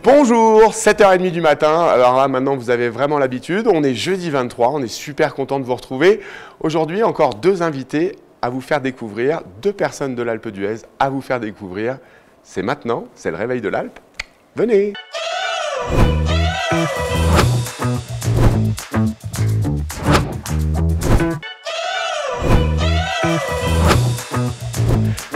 Bonjour, 7h30 du matin. Alors là, maintenant, vous avez vraiment l'habitude. On est jeudi 23, on est super content de vous retrouver. Aujourd'hui, encore deux invités à vous faire découvrir, deux personnes de l'Alpe d'Huez à vous faire découvrir. C'est maintenant, c'est le réveil de l'Alpe. Venez!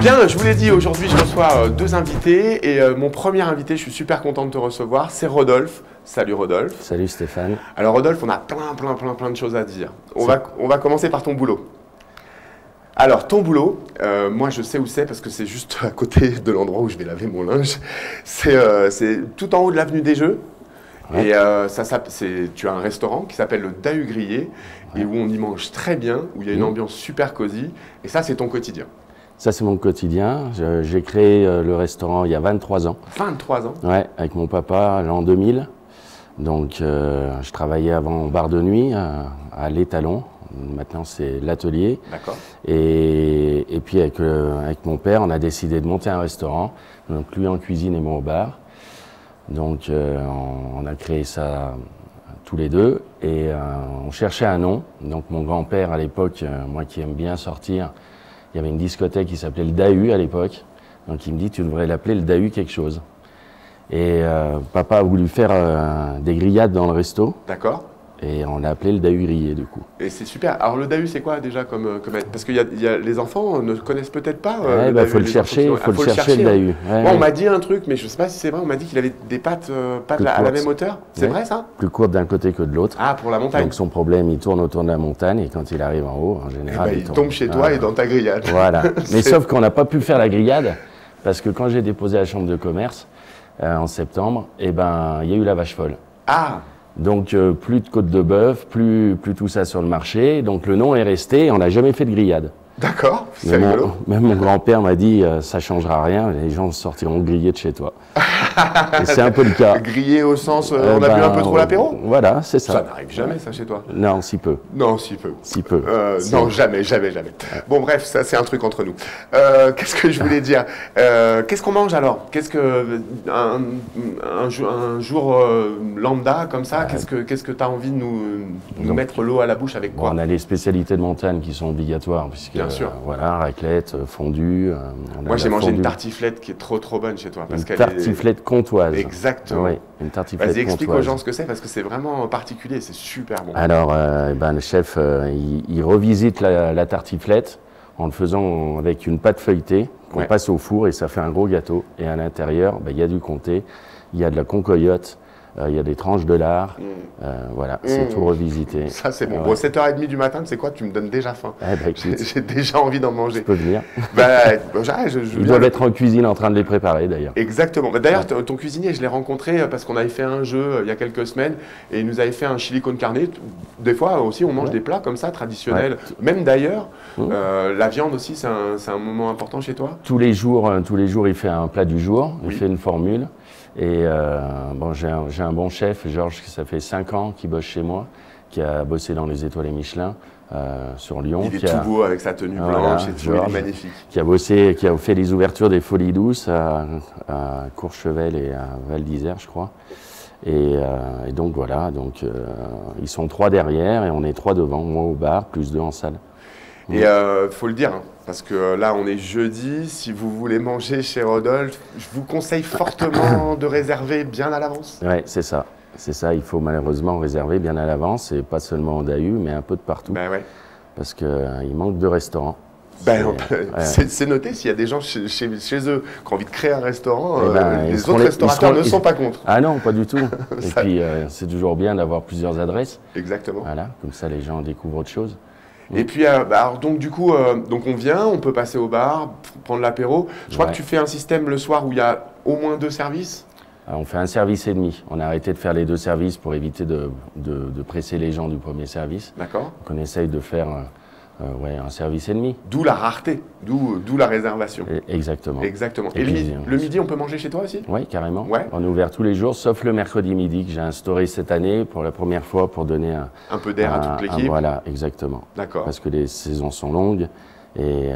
Bien, je vous l'ai dit, aujourd'hui je reçois deux invités et mon premier invité, je suis super content de te recevoir, c'est Rodolphe. Salut Rodolphe. Salut Stéphane. Alors Rodolphe, on a plein de choses à dire. On va commencer par ton boulot. Alors ton boulot, moi je sais où c'est parce que c'est juste à côté de l'endroit où je vais laver mon linge. C'est tout en haut de l'avenue des Jeux. Ouais. Et tu as un restaurant qui s'appelle le Dahu Grillé, ouais, et où on y mange très bien, où il y a une ambiance super cosy. Et ça, c'est ton quotidien. Ça, c'est mon quotidien. J'ai créé le restaurant il y a 23 ans. 23 ans? Ouais, avec mon papa, l'an 2000. Donc, je travaillais avant en bar de nuit à l'Étalon. Maintenant, c'est l'Atelier. D'accord. Et puis, avec mon père, on a décidé de monter un restaurant. Donc, lui en cuisine et moi au bar. Donc, on a créé ça tous les deux. Et on cherchait un nom. Donc, mon grand-père, à l'époque, moi qui aime bien sortir, il y avait une discothèque qui s'appelait le Dahu à l'époque. Donc il me dit, tu devrais l'appeler le Dahu quelque chose. Et papa a voulu faire des grillades dans le resto. D'accord. Et on l'a appelé le Dahu Grillé du coup. Et c'est super. Alors le Dahu, c'est quoi déjà comme parce que les enfants ne connaissent peut-être pas. Il faut le chercher, le Dahu. Ouais, moi, on m'a dit un truc, mais je ne sais pas si c'est vrai. On m'a dit qu'il avait des pattes à la même hauteur. C'est vrai ça? Plus courtes d'un côté que de l'autre. Ah, pour la montagne. Donc son problème, il tourne autour de la montagne et quand il arrive en haut, en général, il tombe chez toi et dans ta grillade. Voilà. Mais sauf qu'on n'a pas pu faire la grillade parce que quand j'ai déposé à la chambre de commerce en septembre, il y a eu la vache folle. Ah. Donc plus de côte de bœuf, plus tout ça sur le marché. Donc le nom est resté et on n'a jamais fait de grillade. D'accord, c'est rigolo. Même mon grand-père m'a dit ça changera rien, les gens sortiront grillés de chez toi. Et c'est un peu le cas. Grillé au sens on a bu un peu trop l'apéro? Voilà, c'est ça. Ça n'arrive jamais ça chez toi? Non, si peu. Non, si peu. Si peu. Non, jamais. Bon bref, ça c'est un truc entre nous. Qu'est-ce que je voulais dire? Qu'est-ce qu'on mange alors? Qu'est-ce que un jour lambda comme ça, qu'est-ce que tu as envie de nous mettre l'eau à la bouche avec quoi? On a les spécialités de montagne qui sont obligatoires puisque bien sûr. Voilà, raclette, fondue. Moi j'ai mangé une tartiflette qui est trop bonne chez toi. Une tartiflette comtoise. Exactement. Oui, une tartiflette comtoise. Vas-y, explique aux gens ce que c'est parce que c'est vraiment particulier, c'est super bon. Alors, le chef, il revisite la tartiflette en le faisant avec une pâte feuilletée qu'on passe au four et ça fait un gros gâteau. Et à l'intérieur, il y a du comté, il y a de la concoyote, il y a des tranches de lard, voilà, c'est tout revisité. Ça c'est bon. Bon, 7h30 du matin, tu sais quoi, tu me donnes déjà faim. J'ai déjà envie d'en manger. Tu peux venir. Ils doivent être en cuisine en train de les préparer d'ailleurs. Exactement. D'ailleurs, ton cuisinier, je l'ai rencontré parce qu'on avait fait un jeu il y a quelques semaines et il nous avait fait un chili con carne. Des fois aussi, on mange des plats comme ça, traditionnels. Même d'ailleurs, la viande aussi, c'est un moment important chez toi? Tous les jours, il fait un plat du jour, il fait une formule. Et j'ai un bon chef, Georges, ça fait 5 ans qu'il bosse chez moi, qui a bossé dans les Étoiles et Michelin sur Lyon. Il est tout beau avec sa tenue blanche et tout, il est magnifique. Qui a fait les ouvertures des Folies Douces à Courchevel et à Val d'Isère, je crois. Et donc voilà, ils sont 3 derrière et on est 3 devant, moi au bar, plus 2 en salle. Et faut le dire, hein, parce que là on est jeudi, si vous voulez manger chez Rodolphe, je vous conseille fortement de réserver bien à l'avance. Oui, c'est ça. C'est ça, il faut malheureusement réserver bien à l'avance, et pas seulement au Dahu, mais un peu de partout. Ben ouais. Parce qu'il manque de restaurants. C'est noté, s'il y a des gens chez eux qui ont envie de créer un restaurant, les autres restaurateurs ne sont pas contre. Ah non, pas du tout. Et puis c'est toujours bien d'avoir plusieurs adresses. Exactement. Voilà, comme ça les gens découvrent autre chose. Et puis, alors, donc du coup, donc on vient, on peut passer au bar, prendre l'apéro. Je crois que tu fais un système le soir où il y a au moins 2 services. Alors, on fait un service et demi. On a arrêté de faire les 2 services pour éviter de presser les gens du premier service. D'accord. Donc on essaye de faire Ouais, un service ennemi. D'où la rareté, d'où la réservation. Exactement. Exactement. Et Et puis, le midi, on peut manger chez toi aussi? Oui, carrément. Ouais. On est ouvert tous les jours, sauf le mercredi midi que j'ai instauré cette année pour la première fois pour donner un peu d'air à toute l'équipe. Voilà, exactement. D'accord. Parce que les saisons sont longues et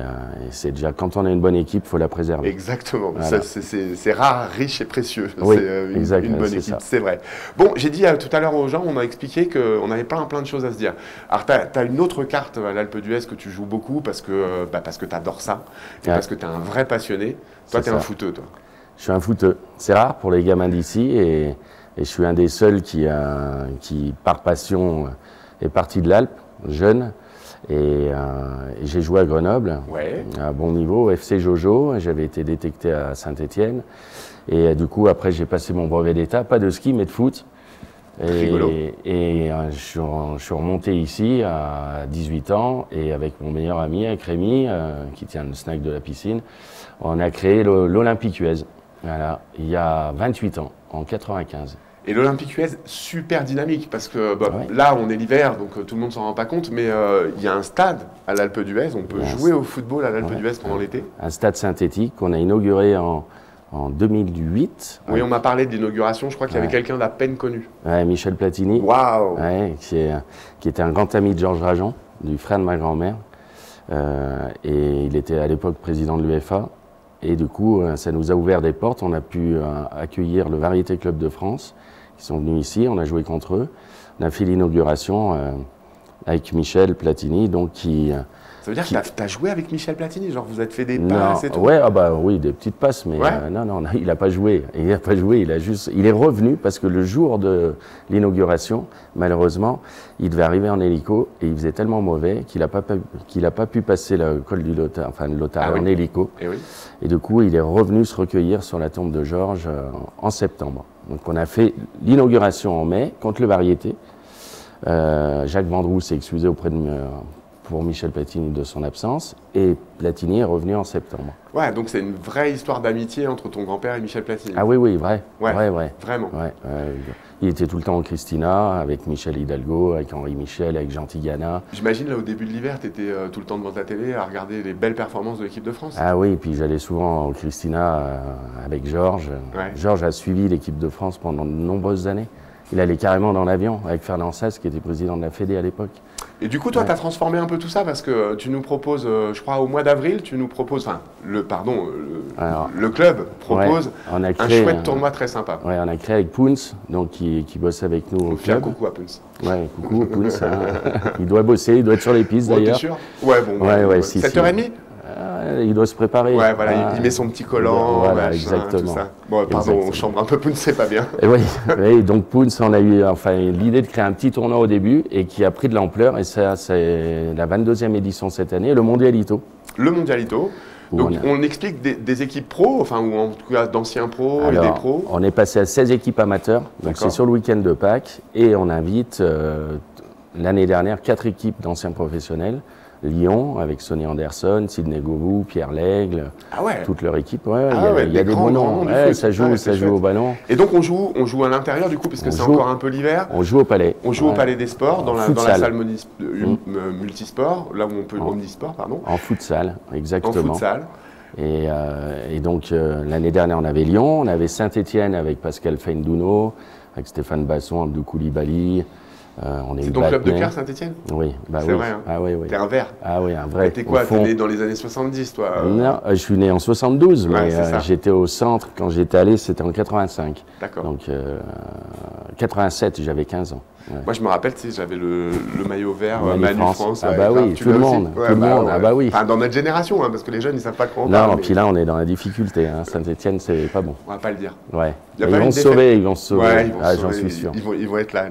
c'est déjà quand on a une bonne équipe, il faut la préserver. Exactement. Voilà. C'est rare, riche et précieux. Oui, c'est une bonne équipe, c'est vrai. Bon, j'ai dit tout à l'heure aux gens, on m'a expliqué qu'on avait plein de choses à se dire. Alors, tu as une autre carte à l'Alpe d'Huez que tu joues beaucoup parce que tu adores ça et parce que tu es un vrai passionné. Toi, tu es un footeux, toi. Je suis un footeux. C'est rare pour les gamins d'ici et je suis un des seuls qui par passion, est parti de l'Alpe, jeune. Et j'ai joué à Grenoble, à bon niveau, FC Jojo. J'avais été détecté à Saint-Étienne. Et du coup, après, j'ai passé mon brevet d'État, pas de ski, mais de foot. Et je suis remonté ici à 18 ans et avec mon meilleur ami, avec Rémi, qui tient le snack de la piscine, on a créé l'Olympique Huez. Voilà, il y a 28 ans, en 95. Et l'Olympique Huez, super dynamique, parce que là, on est l'hiver, donc tout le monde ne s'en rend pas compte, mais il y a un stade à l'Alpe d'Huez, on peut jouer au football à l'Alpe d'Huez pendant l'été. Un stade synthétique qu'on a inauguré en 2008. Oui, on m'a parlé de l'inauguration, je crois qu'il y avait quelqu'un d'à peine connu. Ouais, Michel Platini, qui était un grand ami de Georges Rajon, du frère de ma grand-mère. Et il était à l'époque président de l'UEFA. Et du coup, ça nous a ouvert des portes. On a pu accueillir le Variété Club de France, qui sont venus ici. On a joué contre eux. On a fait l'inauguration avec Michel Platini, donc qui... Ça veut dire que tu as joué avec Michel Platini, genre vous êtes fait des passes et tout? Ouais, oui, des petites passes, mais non, il n'a pas joué. Il n'a pas joué, il est revenu parce que le jour de l'inauguration, malheureusement, il devait arriver en hélico et il faisait tellement mauvais qu'il n'a pas pu passer le col du Lotard, enfin le Lotard en hélico. Et du coup, il est revenu se recueillir sur la tombe de Georges en septembre. Donc on a fait l'inauguration en mai contre le Variété. Jacques Vendroux s'est excusé auprès de pour Michel Platini de son absence, et Platini est revenu en septembre. Ouais, donc c'est une vraie histoire d'amitié entre ton grand-père et Michel Platini. Ah oui, vrai. Vraiment. Ouais, il était tout le temps au Christina, avec Michel Hidalgo, avec Henri Michel, avec Jean Tigana. J'imagine, là, au début de l'hiver, tu étais tout le temps devant ta télé à regarder les belles performances de l'équipe de France. Ah oui, puis j'allais souvent au Christina avec Georges. Georges a suivi l'équipe de France pendant de nombreuses années. Il allait carrément dans l'avion avec Fernand Sass, qui était président de la Fédé à l'époque. Et du coup, toi, tu as transformé un peu tout ça parce que tu nous proposes, je crois, au mois d'avril, tu nous proposes, enfin, le club propose un chouette tournoi très sympa. Ouais, on a créé avec Pounce, donc qui bosse avec nous au club. Coucou à Pounce. Ouais, coucou Pounce. Il doit bosser, il doit être sur les pistes d'ailleurs. T'es sûr? Ouais, bon. 7h30 il doit se préparer. Ouais, voilà, il met son petit collant, voilà, machin, exactement. tout ça. Bon, pardon, on chambre un peu Pounce, c'est pas bien. Et oui, donc Pounce, on a eu l'idée de créer un petit tournoi au début et qui a pris de l'ampleur. Et ça, c'est la 22e édition cette année, le Mondialito. Le Mondialito. Donc on explique des équipes pros, enfin, ou en tout cas d'anciens pros et des pros. On est passé à 16 équipes amateurs, donc c'est sur le week-end de Pâques. Et on invite l'année dernière 4 équipes d'anciens professionnels. Lyon, avec Sonny Anderson, Sidney Govou, Pierre Lègle, toute leur équipe. Il y a des bons noms. Ça joue au ballon. Et donc on joue à l'intérieur du coup, parce que c'est encore un peu l'hiver. On joue au Palais. On joue au Palais des Sports, dans la salle multisport, là où on peut omnisport, pardon. En futsal, exactement. En futsal. Et donc l'année dernière, on avait Lyon, on avait Saint-Étienne avec Pascal Feindouno, avec Stéphane Basson, Abdou Koulibaly. C'est ton club de cœur, Saint-Étienne? Oui, c'est vrai. Hein. Ah oui. T'es un vert. Ah oui, un vrai. T'es quoi? T'es né dans les années 70, toi? Non, je suis né en 72, mais j'étais au centre. Quand j'étais allé, c'était en 85. D'accord. Donc 87, j'avais 15 ans. Ouais. Moi, je me rappelle, tu sais, j'avais le maillot vert Manu France. Ah bah oui, tout le monde. Ah bah oui. Enfin, dans notre génération, hein, parce que les jeunes, ils savent pas quoi on parle. Non, puis là, on est dans la difficulté. Hein. Saint-Étienne, c'est pas bon. On va pas le dire. Ouais. Ils vont se sauver, ils vont se sauver. Ouais, j'en suis sûr. Ils vont être là.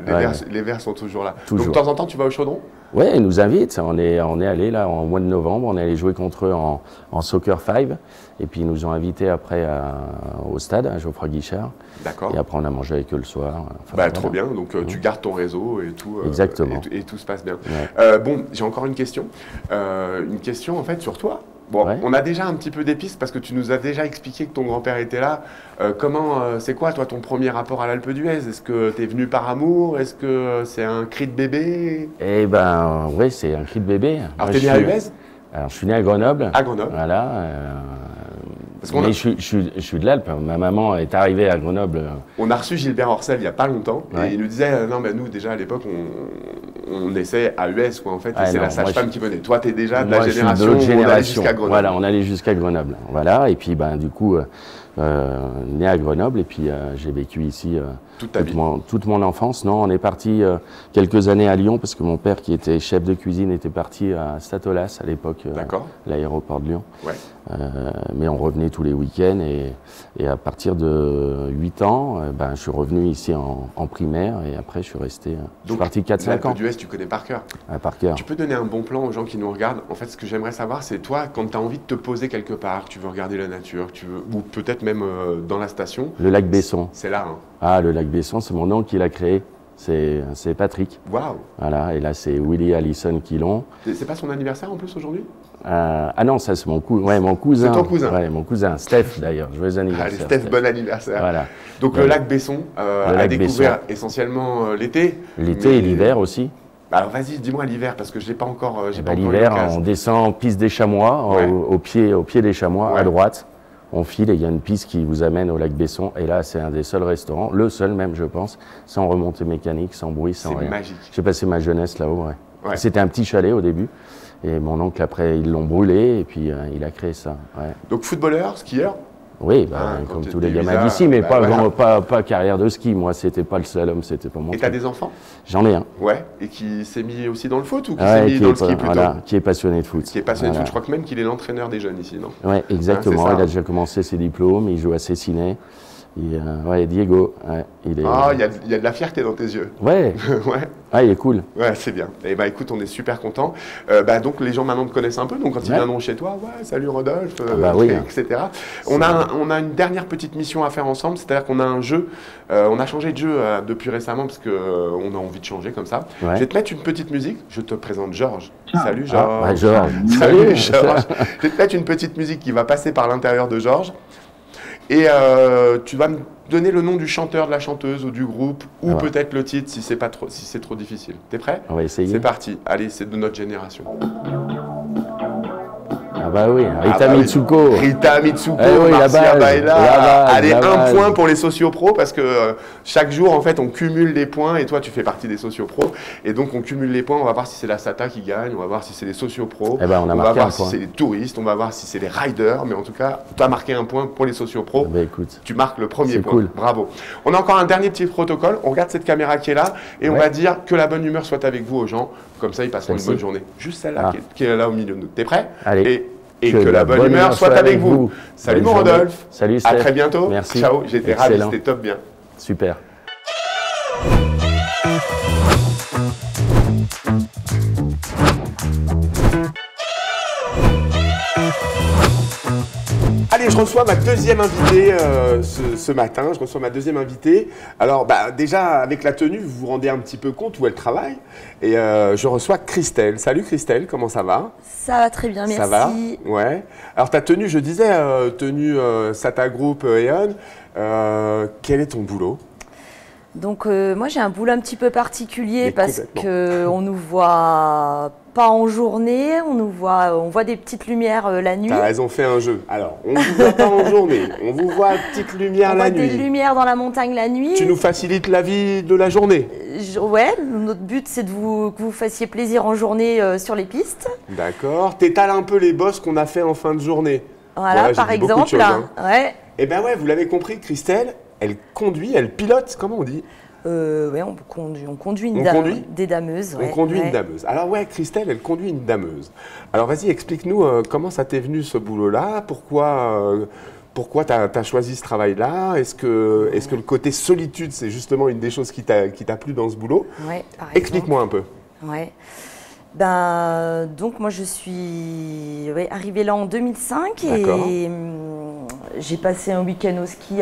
Les verts sont toujours là. Toujours. Donc, de temps en temps, tu vas au Chaudron? Oui, ils nous invitent. On est allé là en mois de novembre. On est allé jouer contre eux en Soccer 5. Et puis ils nous ont invités après au stade, à Geoffroy Guichard. D'accord. Et après on a mangé avec eux le soir. Trop bien. Donc tu gardes ton réseau et tout. Exactement. Et tout se passe bien. Ouais. Bon, j'ai encore une question. Une question en fait sur toi. Bon, Ouais. on a déjà un petit peu des pistes parce que tu nous as déjà expliqué que ton grand-père était là. C'est quoi, toi, ton premier rapport à l'Alpe d'Huez? Est-ce que tu es venu par amour? Est-ce que c'est un cri de bébé? Eh ben, oui, c'est un cri de bébé. Alors, Moi, t'es je né à suis- Huez? Alors, je suis né à Grenoble. À Grenoble. Voilà. Parce qu'on mais a- je suis de l'Alpe. Ma maman est arrivée à Grenoble. On a reçu Gilbert Orcel il n'y a pas longtemps Ouais. et il nous disait non, mais nous, déjà à l'époque, on essaie à Huez, quoi, en fait, et Ah, c'est non, la moi, sage-femme qui venait. Toi, tu es déjà de la Moi, je suis génération de où l'autre on allait génération. jusqu'à Grenoble. Voilà, on allait jusqu'à Grenoble. Voilà. Et puis, ben, du coup, né à Grenoble. Et puis, j'ai vécu ici Toute ta vie. toute mon enfance. Non, on est parti quelques années à Lyon parce que mon père, qui était chef de cuisine, était parti à Statolas à l'époque, D'accord. l'aéroport de Lyon. Ouais. Mais on revenait tous les week-ends et à partir de 8 ans, ben, je suis revenu ici en primaire et après je suis resté, je suis parti 4-5 l'Alpe ans d'Huez, tu connais par cœur. par cœur. Tu peux donner un bon plan aux gens qui nous regardent. En fait, ce que j'aimerais savoir, c'est toi, quand tu as envie de te poser quelque part, tu veux regarder la nature, ou peut-être même dans la station, Le lac Besson. c'est là. Hein. Ah, le lac Besson, c'est mon oncle qui l'a créé. C'est Patrick. Waouh! Voilà, et là c'est Willy Allison qui l'ont. C'est pas son anniversaire en plus aujourd'hui? Ah non, ça c'est mon cousin. C'est ton cousin? Ouais, mon cousin, Steph d'ailleurs. Joyeux Allez, anniversaire. Steph, bon anniversaire. Voilà. Donc Ouais. le lac Besson, à lac découvrir essentiellement l'été. L'été mais- et l'hiver aussi. Bah, alors vas-y, dis-moi l'hiver, parce que je l'ai pas encore. J'ai Eh pas ben, encore eu l'hiver, l'occasion. on descend piste des Chamois, Ouais. au pied des Chamois, Ouais. à droite. On file et il y a une piste qui vous amène au lac Besson. Et là, c'est un des seuls restaurants, le seul même, je pense, sans remontée mécanique, sans bruit, sans C'est rien. magique. J'ai passé ma jeunesse là-haut. Ouais. Ouais. C'était un petit chalet au début. Et mon oncle, après, ils l'ont brûlé et puis il a créé ça. Ouais. Donc footballeur, skieur. Oui, bah, Ah, quand comme tu tous étais les gamins bizarre, d'ici, mais bah, pas, voilà. pas carrière de ski. Moi, c'était pas le slalom, c'était pas mon Et t'as truc. des enfants? J'en ai un. Ouais. Et qui s'est mis aussi dans le foot ou qui Ouais, s'est mis dans le ski plutôt? voilà, qui est passionné de foot. Qui est passionné de Voilà. foot. Je crois que même qu'il est l'entraîneur des jeunes ici, non? Ouais, exactement. c'est ça. Il a déjà commencé ses diplômes, il joue à Cessiné. Ouais, Diego, ouais, il est. Ah, il y a de la fierté dans tes yeux. Ouais, Ouais. ah, il est cool. Ouais, c'est bien. Et bah écoute, on est super contents. Donc les gens maintenant te connaissent un peu, donc quand ils Ouais. viendront chez toi, ouais, salut Rodolphe, bah oui. etc. On a une dernière petite mission à faire ensemble, c'est-à-dire qu'on a un jeu. On a changé de jeu depuis récemment parce que on a envie de changer comme ça. Ouais. Je vais te mettre une petite musique. Je te présente Georges. Salut Ah, Georges. ouais, Georges. Salut Georges. Je vais te mettre une petite musique qui va passer par l'intérieur de Georges. Et tu vas me donner le nom du chanteur, de la chanteuse ou du groupe, ou Ah ouais. peut-être le titre si c'est trop difficile. T'es prêt? On va essayer. C'est parti. Allez, c'est de notre génération. Ah bah oui, Ah Rita bah oui. Mitsuko. Rita Mitsuko, Eh oui, la Marcia base, Baila. la base, Allez, la un base. point pour les sociopros parce que chaque jour, en fait, on cumule les points et toi, tu fais partie des sociopros. Et donc, on cumule les points. On va voir si c'est la SATA qui gagne, on va voir si c'est les sociopros, Eh ben, on a va marqué voir un si point. c'est les touristes, on va voir si c'est les riders. Mais en tout cas, tu as marqué un point pour les sociopros. Bah écoute, Tu marques le premier C'est point. cool. Bravo. On a encore un dernier petit protocole. On regarde cette caméra qui est là et on Ouais. va dire que la bonne humeur soit avec vous aux gens. Comme ça, ils passeront une Celle-ci. bonne journée. Juste celle-là Ah. qui est là au milieu de nous. T'es prêt? Allez. Et que la bonne humeur soit avec vous. Salut Bonne mon journée. Rodolphe. Salut À Steph. très bientôt. Merci. Ciao. J'étais ravi. Excellent. C'était top bien. Super. Allez, je reçois ma deuxième invitée ce matin. Je reçois ma deuxième invitée. Alors, déjà, avec la tenue, vous vous rendez un petit peu compte où elle travaille. Et je reçois Christelle. Salut Christelle, comment ça va? Ça va très bien, merci. Ça va? Ouais. Alors, ta tenue, je disais, tenue Sata Group Eon. Quel est ton boulot? Donc moi j'ai un boulot un petit peu particulier Mais parce complètement. qu'on nous voit pas en journée, on voit des petites lumières la nuit. T'as raison, fais un jeu. Alors, on vous voit pas en journée, on vous voit à petite lumière On la voit des nuit. lumières dans la montagne la nuit. Tu nous facilites la vie de la journée. Ouais, notre but c'est que vous fassiez plaisir en journée sur les pistes. D'accord. T'étales un peu les bosses qu'on a fait en fin de journée. Voilà, j'ai par dit beaucoup de exemple. choses, hein. Ouais. Eh ben ouais, vous l'avez compris, Christelle, elle conduit, elle pilote, comment on dit? Ouais, on conduit On conduit des dameuses. On ouais, conduit ouais. une dameuse. Alors ouais, Christelle, elle conduit une dameuse. Alors vas-y, explique-nous comment ça t'est venu ce boulot-là, pourquoi tu as choisi ce travail-là. Est-ce que le côté solitude, c'est justement une des choses qui t'a plu dans ce boulot? Ouais, par exemple. Explique-moi un peu. Ouais. Donc moi je suis arrivée là en 2005 D'accord. et j'ai passé un week-end au ski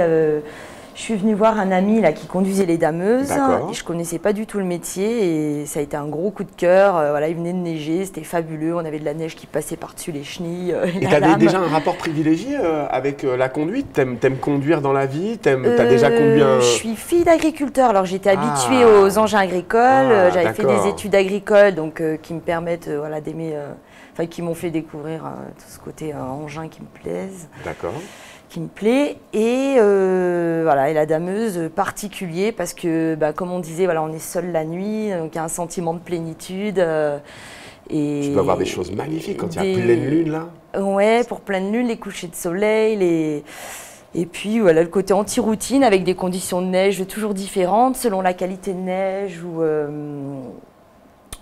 Je suis venue voir un ami là, qui conduisait les dameuses D'accord. et je ne connaissais pas du tout le métier et ça a été un gros coup de cœur. Voilà, il venait de neiger, c'était fabuleux, on avait de la neige qui passait par-dessus les chenilles. Et tu avais déjà un rapport privilégié avec la conduite? T'aimes conduire dans la vie? T'as déjà conduit un... Je suis fille d'agriculteur, alors j'étais habituée Ah. aux engins agricoles, Ah, j'avais fait d'accord. des études agricoles donc, qui me permettent voilà, d'aimer, enfin qui m'ont fait découvrir tout ce côté engin qui me plaise. D'accord. Qui me plaît et voilà, et la dameuse particulier parce que bah, comme on disait voilà, on est seul la nuit donc il y a un sentiment de plénitude et Tu peux avoir des choses magnifiques quand il y a pleine lune là. Ouais, pour pleine lune, les couchers de soleil, et puis voilà le côté anti-routine avec des conditions de neige toujours différentes selon la qualité de neige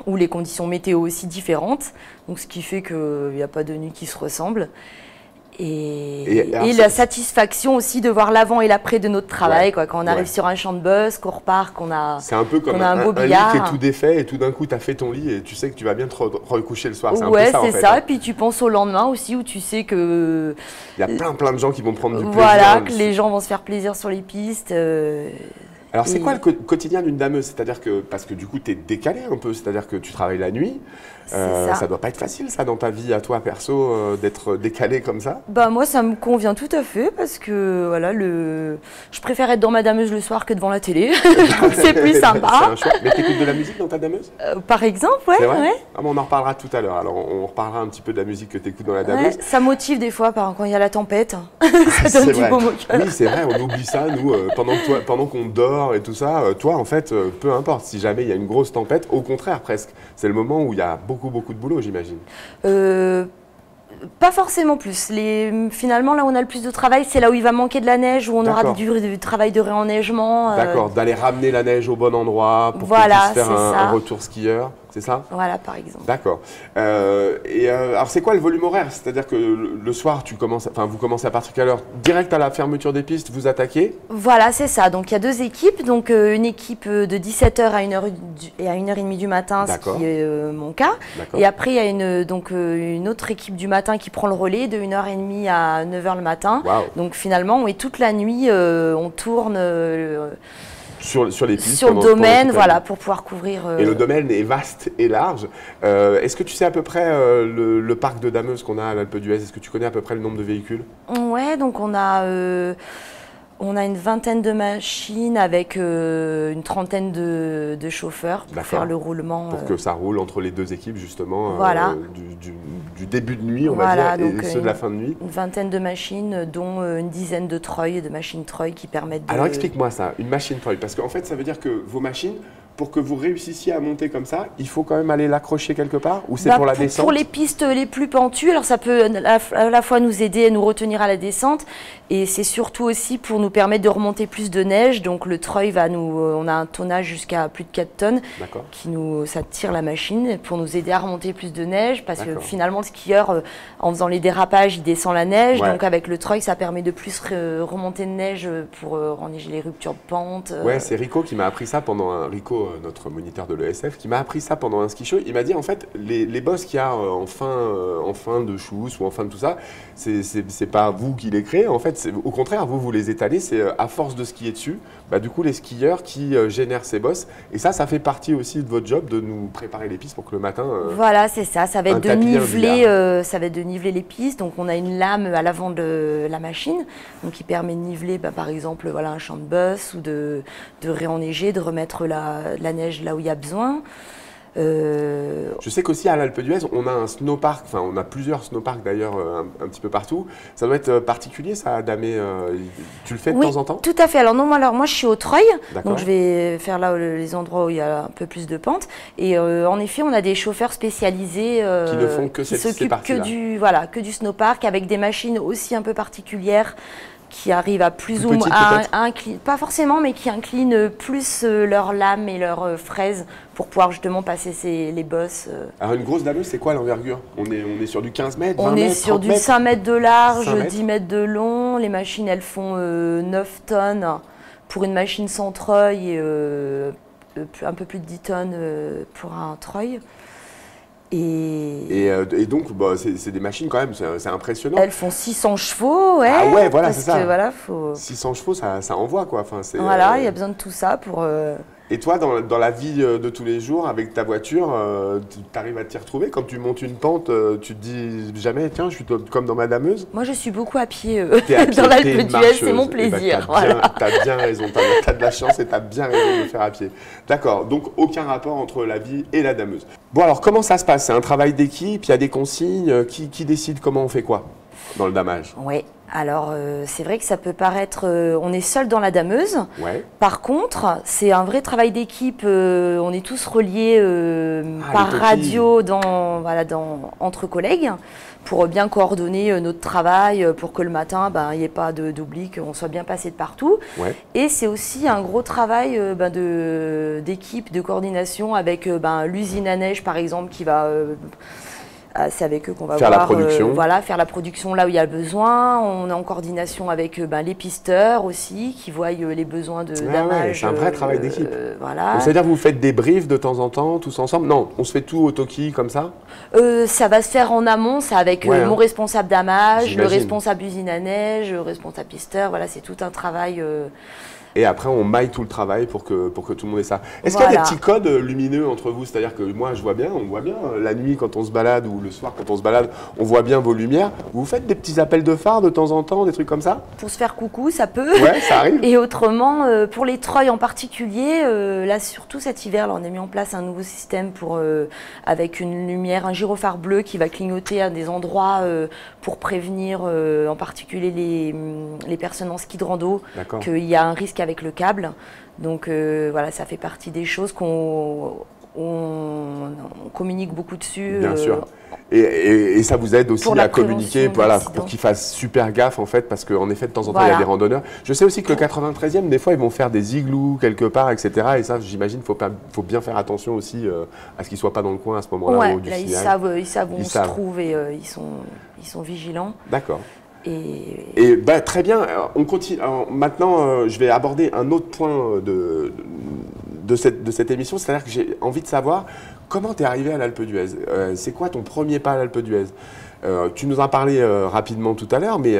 ou les conditions météo aussi différentes, donc ce qui fait qu'il n'y a pas de nuit qui se ressemblent. Et la satisfaction aussi de voir l'avant et l'après de notre travail, quoi. Quand on arrive sur un champ de bosse, qu'on repart, qu'on a c'est un peu comme un beau lit billard. qui est tout défait et tout d'un coup tu as fait ton lit et tu sais que tu vas bien te recoucher le soir. C'est Ouais, un peu ça en c'est fait. ça. Et puis tu penses au lendemain aussi où tu sais que Il y a plein de gens qui vont prendre du plaisir. voilà, que les gens vont se faire plaisir sur les pistes. Alors c'est quoi le quotidien d'une dameuse? C'est-à-dire que, parce que du coup tu es décalé un peu, c'est-à-dire que tu travailles la nuit, ça doit pas être facile ça dans ta vie à toi perso d'être décalé comme ça? Bah moi ça me convient tout à fait parce que voilà, je préfère être dans ma dameuse le soir que devant la télé, c'est plus C'est sympa. un choix. Mais t'écoutes de la musique dans ta dameuse? Par exemple, ouais. C'est vrai? Ouais. Ah, bon, on en reparlera tout à l'heure, alors on reparlera un petit peu de la musique que t'écoutes dans la dameuse. Ouais, ça motive des fois quand il y a la tempête, ça C'est donne du vrai. baume au cœur. Oui, c'est vrai, on oublie ça, nous, pendant qu'on dort et tout ça. Toi, en fait, peu importe, si jamais il y a une grosse tempête, au contraire, presque. C'est le moment où il y a beaucoup de boulot, j'imagine. Pas forcément plus. Finalement, là où on a le plus de travail, c'est là où il va manquer de la neige, où on aura du travail de réenneigement. D'accord, d'aller ramener la neige au bon endroit pour voilà, qu'on puisse faire un ça. retour skieur, c'est ça? Voilà, par exemple. D'accord. Alors, c'est quoi le volume horaire? C'est-à-dire que le soir, vous commencez à partir de quelle heure? Direct à la fermeture des pistes, vous attaquez? Voilà, c'est ça. Donc, il y a deux équipes. Donc, une équipe de 17h à 1h30 du matin, ce qui est mon cas. Et après, il y a une autre équipe du matin qui prend le relais de 1h30 à 9h le matin. Wow. Donc, finalement, toute la nuit, on tourne... Sur les pistes, sur le domaine, voilà, pour pouvoir couvrir... Et le domaine est vaste et large. Est-ce que tu sais à peu près le parc de dameuses qu'on a à l'Alpe d'Huez? Est-ce que tu connais à peu près le nombre de véhicules? Ouais, donc on a une vingtaine de machines avec une trentaine de chauffeurs pour faire le roulement. Pour que ça roule entre les deux équipes, justement, voilà. du début de nuit, on va dire, et ceux de la fin de nuit. Une vingtaine de machines, dont une dizaine de treuils, de machines treuils qui permettent de... Alors explique-moi ça, une machine treuil, parce qu'en fait, ça veut dire que vos machines, pour que vous réussissiez à monter comme ça, il faut quand même aller l'accrocher quelque part, ou c'est pour la descente? Pour les pistes les plus pentues, alors ça peut à la fois nous aider à nous retenir à la descente, et c'est surtout aussi pour nous permettre de remonter plus de neige. Donc le treuil on a un tonnage jusqu'à plus de 4 tonnes, ça tire la machine pour nous aider à remonter plus de neige, parce que finalement le skieur, en faisant les dérapages, il descend la neige, donc avec le treuil, ça permet de plus remonter de neige pour enneiger les ruptures de pente. Ouais, c'est Rico qui m'a appris ça pendant notre moniteur de l'ESF, qui m'a appris ça pendant un ski show. Il m'a dit, en fait, les bosses qu'il y a en fin de chousse ou en fin de tout ça, c'est pas vous qui les créez. En fait, au contraire, vous les étalez. C'est à force de skier dessus, du coup, les skieurs qui génèrent ces bosses. Et ça fait partie aussi de votre job, de nous préparer les pistes pour que le matin... voilà, c'est ça. Ça va être de niveler les pistes. Donc, on a une lame à l'avant de la machine, donc qui permet de niveler, par exemple, voilà, un champ de bosse ou de réenneiger, de remettre la neige là où il y a besoin. Je sais qu'aussi à l'Alpe d'Huez, on a un snowpark, on a plusieurs snowparks d'ailleurs un petit peu partout. Ça doit être particulier ça, Damé, tu le fais de temps en temps? Tout à fait. Alors moi je suis au treuil, donc je vais faire là les endroits où il y a un peu plus de pente. Et en effet, on a des chauffeurs spécialisés qui ne font que s'occupent que du snowpark, avec des machines aussi un peu particulières, qui arrivent à plus ou moins, pas forcément, mais qui inclinent plus leurs lames et leurs fraises pour pouvoir justement passer les bosses. Alors une grosse dameuse, c'est quoi l'envergure? On est sur du 15 mètres, 20 On mètres, est sur 30 du mètres 5 mètres de large, 5 mètres. 10 mètres de long. Les machines, elles font 9 tonnes pour une machine sans treuil et un peu plus de 10 tonnes pour un treuil. Et donc, bah, c'est des machines quand même, c'est impressionnant. Elles font 600 chevaux, ouais. Ah ouais, voilà, c'est ça. Que, voilà, faut... 600 chevaux, ça envoie, quoi. Enfin, voilà, il y a besoin de tout ça pour... Et toi, dans la vie de tous les jours, avec ta voiture, tu arrives à t'y retrouver? Quand tu montes une pente, tu te dis jamais, tiens, je suis comme dans ma dameuse? Moi, je suis beaucoup à pied, à pied dans l'Alpe d'Huez, c'est mon plaisir. T'as bien raison, t'as de la chance et t'as bien raison de le faire à pied. D'accord, donc aucun rapport entre la vie et la dameuse. Bon, alors comment ça se passe? C'est un travail d'équipe, il y a des consignes, qui décide comment on fait quoi dans le damage? Oui. Alors, c'est vrai que ça peut paraître... on est seul dans la dameuse. Ouais. Par contre, c'est un vrai travail d'équipe. On est tous reliés par radio entre collègues pour bien coordonner notre travail, pour que le matin, il n'y ait pas d'oubli, qu'on soit bien passé de partout. Ouais. Et c'est aussi un gros travail d'équipe, de coordination avec l'usine à neige, par exemple, qui va... c'est avec eux qu'on va faire la production. Faire la production là où il y a besoin. On est en coordination avec les pisteurs aussi, qui voient les besoins de damage. Ouais, c'est un vrai travail d'équipe. Voilà. C'est-à-dire que vous faites des briefs de temps en temps, tous ensemble? Non, on se fait tout au Toki comme ça? Ça va se faire en amont, c'est avec mon responsable damage, le responsable usine à neige, le responsable pisteur. Voilà, c'est tout un travail. Et après, on maille tout le travail pour que tout le monde ait ça. Est-ce qu'il y a des petits codes lumineux entre vous? C'est-à-dire que moi, on voit bien la nuit quand on se balade ou le soir quand on se balade, on voit bien vos lumières. Vous faites des petits appels de phare de temps en temps, des trucs comme ça? Pour se faire coucou, ça peut. Ouais, ça arrive. Et autrement, pour les treuils en particulier, là, surtout cet hiver, là, on a mis en place un nouveau système avec une lumière, un gyrophare bleu qui va clignoter à des endroits pour prévenir en particulier les personnes en ski de rando qu'il y a un risque avec le câble. Donc voilà, ça fait partie des choses qu'on communique beaucoup dessus. Bien sûr. Et ça vous aide aussi à communiquer pour qu'ils fassent super gaffe en fait, parce qu'en effet de temps en temps il y a des randonneurs. Je sais aussi que le 93e, des fois ils vont faire des igloos quelque part, etc. Et ça, j'imagine, faut bien faire attention aussi à ce qu'ils ne soient pas dans le coin à ce moment-là. Ouais, là ils savent où on se trouve et ils sont vigilants. D'accord. Et très bien, on continue. Alors, maintenant, je vais aborder un autre point de cette émission, c'est-à-dire que j'ai envie de savoir comment tu es arrivé à l'Alpe d'Huez. C'est quoi ton premier pas à l'Alpe d'Huez? Tu nous en parlais rapidement tout à l'heure, mais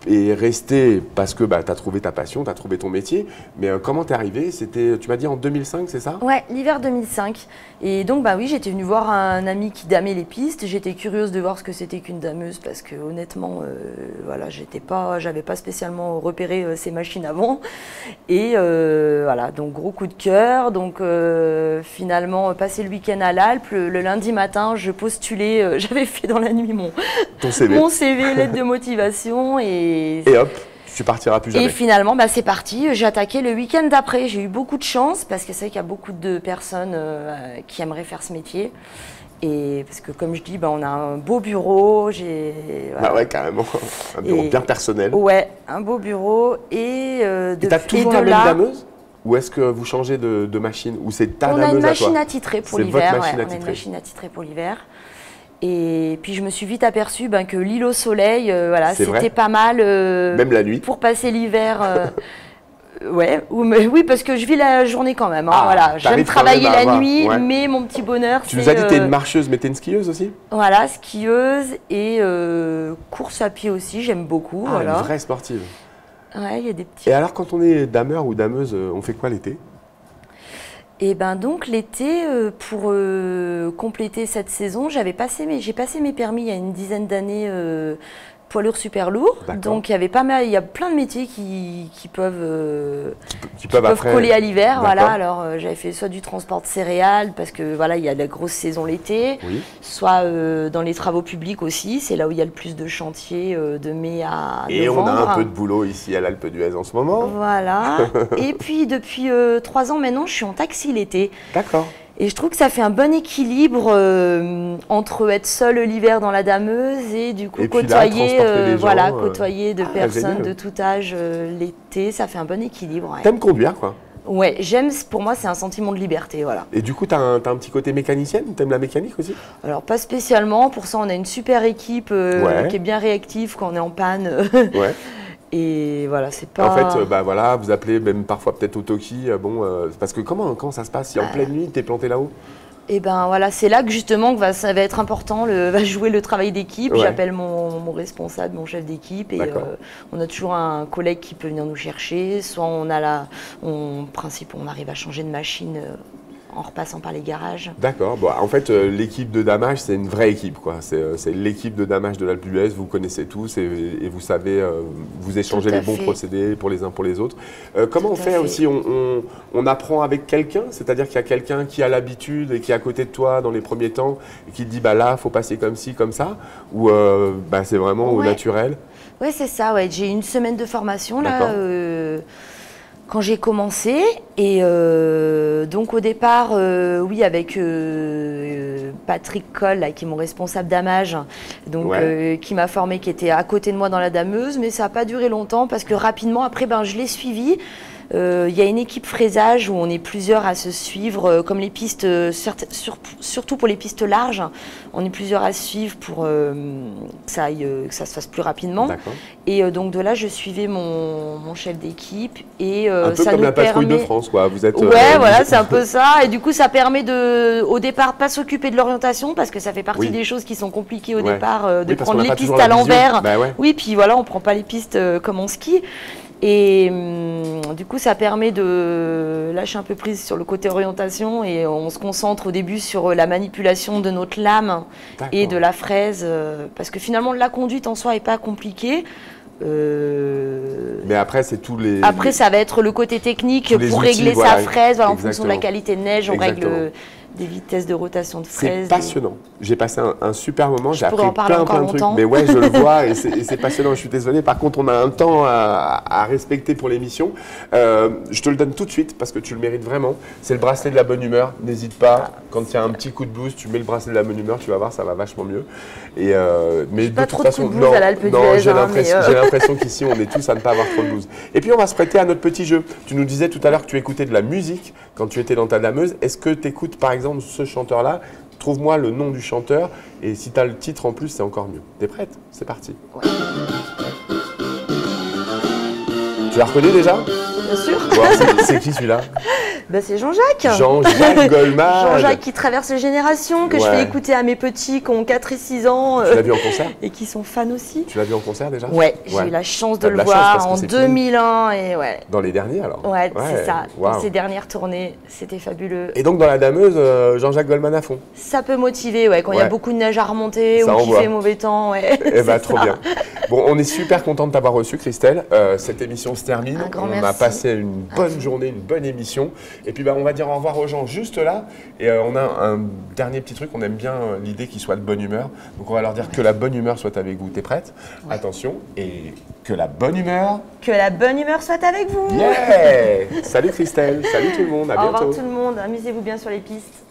et rester parce que tu as trouvé ta passion, tu as trouvé ton métier. Mais comment t'es arrivé? C'était, tu m'as dit en 2005, c'est ça? Ouais, l'hiver 2005. Et donc, oui, j'étais venue voir un ami qui damait les pistes. J'étais curieuse de voir ce que c'était qu'une dameuse parce que honnêtement, voilà, j'avais pas spécialement repéré ces machines avant. Et voilà, donc gros coup de cœur. Donc finalement, passé le week-end à l'Alpe, le lundi matin, je postulais, j'avais fait dans la nuit mon CV, lettre de motivation. Et hop, tu partiras plus jamais. Et finalement, c'est parti. J'ai attaqué le week-end d'après. J'ai eu beaucoup de chance parce que c'est vrai qu'il y a beaucoup de personnes qui aimeraient faire ce métier. Et parce que comme je dis, on a un beau bureau. Voilà. Ouais, carrément. Un bureau bien personnel. Ouais, un beau bureau. Et t'as toujours la même dameuse? Ou est-ce que vous changez de machine? Ou c'est ta dameuse à toi? On a une machine attitrée pour l'hiver. On a une machine attitrée pour l'hiver. Et puis je me suis vite aperçue que l'île au soleil, c'était pas mal. Même la nuit. Pour passer l'hiver. Oui, parce que je vis la journée quand même. Voilà. J'aime travailler la nuit, mais mon petit bonheur, c'est... Tu nous as dit que tu es une marcheuse, mais tu es une skieuse aussi? Voilà, skieuse et course à pied aussi, j'aime beaucoup. Une vraie sportive. Ouais, il y a des petits... Et alors, quand on est dameur ou dameuse, on fait quoi l'été? Et donc l'été, pour compléter cette saison, j'ai passé mes permis il y a une dizaine d'années poids lourd super lourd. Donc il y a plein de métiers qui peuvent coller à l'hiver. Voilà. Alors j'avais fait soit du transport de céréales parce que il y a la grosse saison l'été, soit dans les travaux publics aussi. C'est là où il y a le plus de chantiers de mai à novembre. Et on a un peu de boulot ici à l'Alpe d'Huez en ce moment. Voilà. Et puis depuis 3 ans maintenant, je suis en taxi l'été. D'accord. Et je trouve que ça fait un bon équilibre entre être seul l'hiver dans la dameuse et du coup côtoyer de personnes de tout âge l'été. Ça fait un bon équilibre. Ouais. T'aimes conduire, quoi? Ouais, j'aime. Pour moi, c'est un sentiment de liberté, voilà. Et du coup, t'as un petit côté mécanicienne? T'aimes la mécanique aussi? Alors pas spécialement. Pour ça, on a une super équipe qui est bien réactive quand on est en panne. Ouais. Et voilà, c'est pas... En fait, vous appelez même parfois peut-être au Toki, parce que comment ça se passe si en pleine nuit, t'es planté là-haut? Et ben voilà, c'est là que justement que ça va être important, va jouer le travail d'équipe. Ouais. J'appelle mon responsable, mon chef d'équipe, et on a toujours un collègue qui peut venir nous chercher. Soit on arrive à changer de machine en repassant par les garages. D'accord. Bon, en fait, l'équipe de damage, c'est une vraie équipe, quoi. C'est l'équipe de damage de l'Alpe d'Huez. Vous connaissez tous et vous savez, vous échangez les bons procédés pour les uns pour les autres. Comment on fait aussi? On apprend avec quelqu'un, c'est-à-dire qu'il y a quelqu'un qui a l'habitude et qui est à côté de toi dans les premiers temps et qui te dit, bah là, faut passer comme ci, comme ça, ou c'est vraiment au naturel? Ouais, c'est ça. Ouais. J'ai une semaine de formation là. Quand j'ai commencé, et donc au départ, oui, avec Patrick Coll, là, qui est mon responsable damage, donc qui m'a formé, qui était à côté de moi dans la dameuse, mais ça n'a pas duré longtemps parce que rapidement, après, je l'ai suivi. Il y a une équipe fraisage où on est plusieurs à se suivre, comme les pistes, surtout pour les pistes larges, on est plusieurs à se suivre pour que ça se fasse plus rapidement. Et donc de là, je suivais mon chef d'équipe, et un peu ça comme nous la patrouille permet... de France, quoi. Vous êtes. Voilà, c'est un peu ça. Et du coup, ça permet au départ, pas s'occuper de l'orientation parce que ça fait partie des choses qui sont compliquées au départ, de prendre les pistes à l'envers. Oui, puis voilà, on prend pas les pistes comme en ski. Et du coup, ça permet de lâcher un peu prise sur le côté orientation, et on se concentre au début sur la manipulation de notre lame et de la fraise, parce que finalement, la conduite en soi n'est pas compliquée. Mais après, c'est tous les. Après, ça va être le côté technique pour régler sa fraise. En fonction de la qualité de neige, on règle des vitesses de rotation de fraise. C'est passionnant. J'ai passé un super moment. J'ai appris plein de trucs. Longtemps. Mais ouais, je le vois et c'est passionnant. Je suis désolé. Par contre, on a un temps à respecter pour l'émission. Je te le donne tout de suite parce que tu le mérites vraiment. C'est le bracelet de la bonne humeur. N'hésite pas. Quand il y a un petit coup de blues, tu mets le bracelet de la bonne humeur. Tu vas voir, ça va vachement mieux. Et mais de toute façon, non, j'ai l'impression qu'ici, on est tous à ne pas avoir trop de blues. Et puis, on va se prêter à notre petit jeu. Tu nous disais tout à l'heure que tu écoutais de la musique quand tu étais dans ta dameuse. Est-ce que tu écoutes, par exemple, ce chanteur-là? Trouve-moi le nom du chanteur, et si tu as le titre en plus, c'est encore mieux. T'es prête? C'est parti. Tu l'as reconnu déjà? Bien sûr. Bon, c'est qui celui-là? C'est Jean-Jacques. Jean-Jacques Goldman. Jean-Jacques qui traverse les générations, que je fais écouter à mes petits qui ont 4 et 6 ans. Tu l'as vu en concert? Et qui sont fans aussi. Tu l'as vu en concert déjà? Ouais, j'ai eu la chance de le voir en 2001. Et Dans les derniers alors? Ouais, c'est ça. Dans ces dernières tournées, c'était fabuleux. Et donc dans la dameuse, Jean-Jacques Goldman à fond? Ça peut motiver, quand il y a beaucoup de neige à remonter ou qu'il fait mauvais temps. Eh ben, trop bien. Bon, on est super content de t'avoir reçu, Christelle. Cette émission se termine. On a passé une bonne journée, une bonne émission. Et puis on va dire au revoir aux gens juste là. Et on a un dernier petit truc. On aime bien l'idée qu'ils soient de bonne humeur. Donc on va leur dire que la bonne humeur soit avec vous. T'es prête? Attention. Et que la bonne humeur... Que la bonne humeur soit avec vous. Yeah. Salut Christelle. Salut tout le monde. À bientôt. Au revoir tout le monde. Amusez-vous bien sur les pistes.